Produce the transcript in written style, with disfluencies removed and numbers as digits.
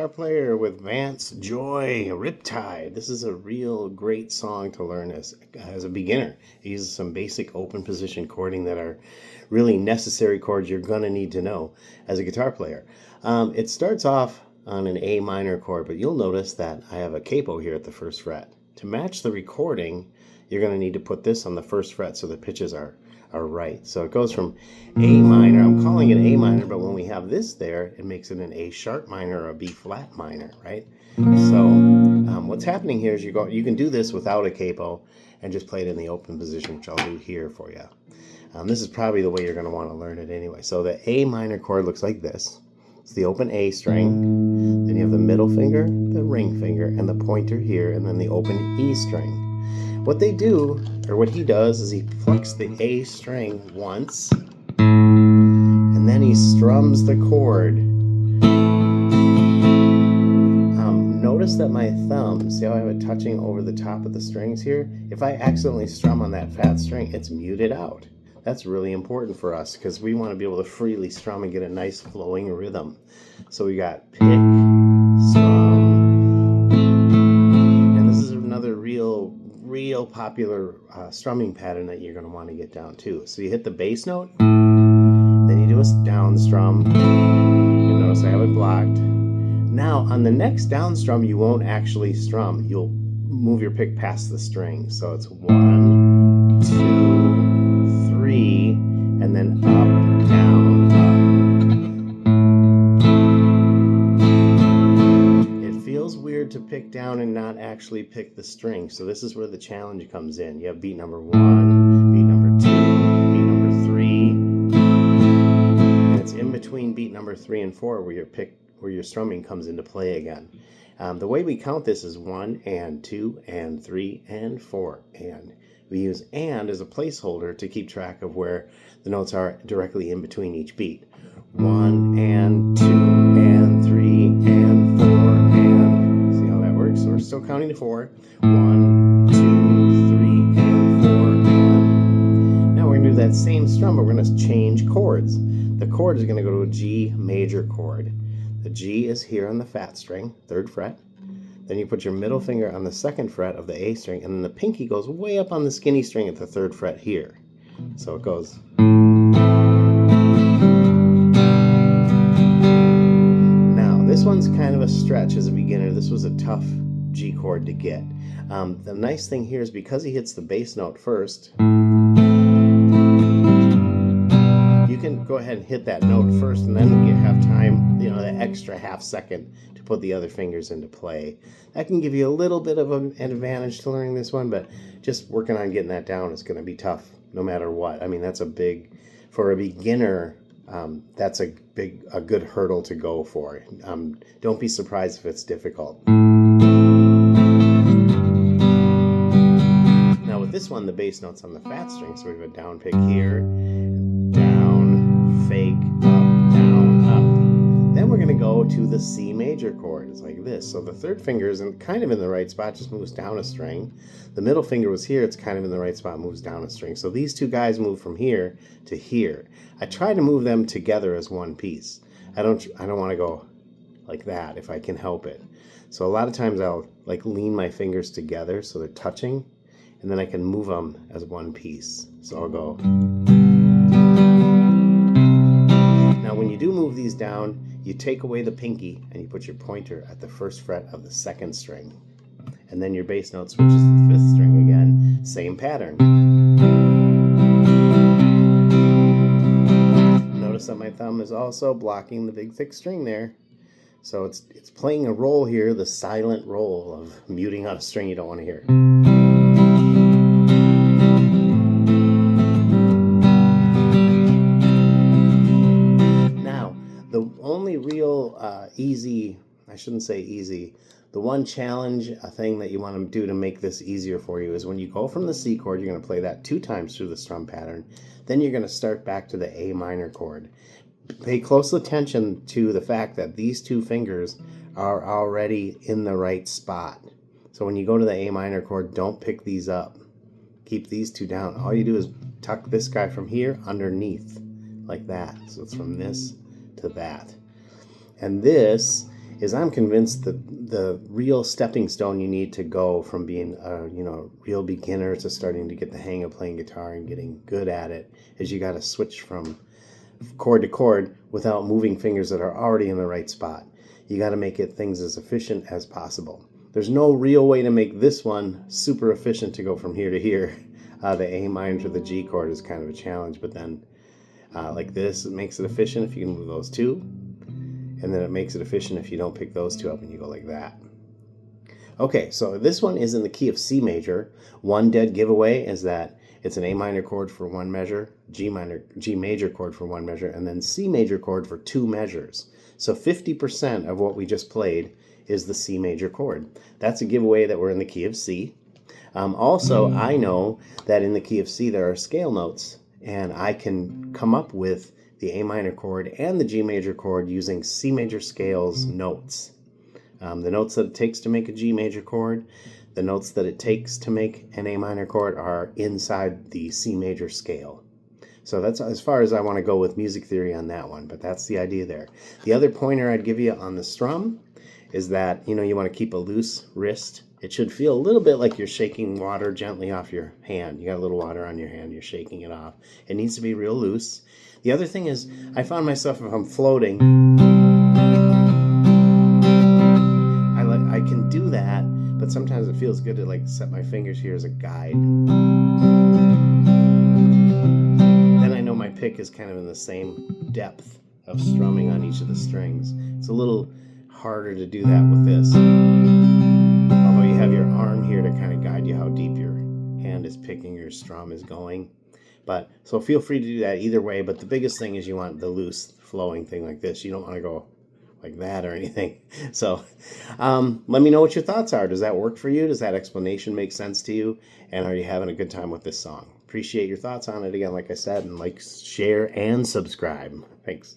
Guitar Player with Vance Joy, Riptide. This is a real great song to learn as a beginner. It uses some basic open position chording that are really necessary chords you're going to need to know as a guitar player. It starts off on an A minor chord, but you'll notice that I have a capo here at the first fret. To match the recording, you're going to need to put this on the first fret so the pitches are right. So it goes from A minor, I'm calling it A minor, but when we have this there, it makes it an A sharp minor or a B flat minor, right? So what's happening here is you can do this without a capo and just play it in the open position, which I'll do here for you. This is probably the way you're going to want to learn it anyway. So the A minor chord looks like this. It's the open A string, then you have the middle finger, the ring finger, and the pointer here, and then the open E string. What they do, or what he does, is he plucks the A string once, and then he strums the chord. Notice that my thumb, see how I have it touching over the top of the strings here? If I accidentally strum on that fat string, it's muted out. That's really important for us because we want to be able to freely strum and get a nice flowing rhythm. So we got pick, strum, and this is another real popular strumming pattern that you're going to want to get down too. So you hit the bass note, then you do a down strum. You notice I have it blocked. Now on the next down strum, you won't actually strum. You'll move your pick past the string. So it's 1, 2, 3, and then up, down, up. It feels weird to pick down and not actually pick the string. So this is where the challenge comes in. You have beat number 1, beat number 2, beat number 3. And it's in between beat number 3 and 4 where your strumming comes into play again. The way we count this is 1 and 2 and 3 and 4 and. We use and as a placeholder to keep track of where the notes are directly in between each beat. 1 and 2 and 3 and 4 and. See how that works? So we're still counting to 4. 1, 2, 3, and 4 and. Now we're going to do that same strum, but we're going to change chords. The chord is going to go to a G major chord. The G is here on the fat string, 3rd fret. Then you put your middle finger on the 2nd fret of the A string, and then the pinky goes way up on the skinny string at the 3rd fret here. So it goes. Now, this one's kind of a stretch as a beginner. This was a tough G chord to get. The nice thing here is because he hits the bass note first, you can go ahead and hit that note first and then have time, the extra half second to put the other fingers into play. That can give you a little bit of an advantage to learning this one, but just working on getting that down is going to be tough no matter what. I mean, that's for a beginner, that's a good hurdle to go for. Don't be surprised if it's difficult. Now with this one, the bass note's on the fat string, so we have a down pick here, down, fake, up, down, up. Then we're going to go to the C major chord. It's like this. So the 3rd finger is kind of in the right spot, just moves down a string. The middle finger was here. It's kind of in the right spot, moves down a string. So these two guys move from here to here. I try to move them together as one piece. I don't want to go like that if I can help it. So a lot of times I'll lean my fingers together so they're touching, and then I can move them as one piece. So I'll go. Now when you do move these down, you take away the pinky and you put your pointer at the 1st fret of the 2nd string. And then your bass note switches to the 5th string again. Same pattern. Notice that my thumb is also blocking the big thick string there. So it's playing a role here, the silent role of muting out a string you don't want to hear. The only real the one challenge, a thing that you want to do to make this easier for you is when you go from the C chord, you're going to play that 2 times through the strum pattern. Then you're going to start back to the A minor chord. Pay close attention to the fact that these 2 fingers are already in the right spot. So when you go to the A minor chord, don't pick these up. Keep these 2 down. All you do is tuck this guy from here underneath, like that. So it's from this to that. And this is I'm convinced that the real stepping stone you need to go from being a real beginner to starting to get the hang of playing guitar and getting good at it is you got to switch from chord to chord without moving fingers that are already in the right spot. You got to make it things as efficient as possible. There's no real way to make this one super efficient to go from here to here. The A minor to the G chord is kind of a challenge, but then like this, it makes it efficient if you can move those two, and then it makes it efficient if you don't pick those two up and you go like that. Okay, so this one is in the key of C major. One dead giveaway is that it's an A minor chord for one measure, G major chord for one measure, and then C major chord for two measures. So 50% of what we just played is the C major chord. That's a giveaway that we're in the key of C. Also, I know that in the key of C there are scale notes, and I can come up with the A minor chord and the G major chord using C major scales notes. The notes that it takes to make a G major chord, the notes that it takes to make an A minor chord are inside the C major scale. So that's as far as I want to go with music theory on that one, but that's the idea there. The other pointer I'd give you on the strum is that, you want to keep a loose wrist. It should feel a little bit like you're shaking water gently off your hand. You got a little water on your hand, you're shaking it off. It needs to be real loose. The other thing is, I found myself, if I'm floating, I can do that, but sometimes it feels good to set my fingers here as a guide. Then I know my pick is kind of in the same depth of strumming on each of the strings. It's a little harder to do that with this. Although you have your arm here to kind of guide you how deep your hand is picking, your strum is going. But so feel free to do that either way, but the biggest thing is you want the loose flowing thing like this. You don't want to go like that or anything. So let me know what your thoughts are. Does that work for you? Does that explanation make sense to you? And are you having a good time with this song? Appreciate your thoughts on it again, like I said, and share, and subscribe. Thanks.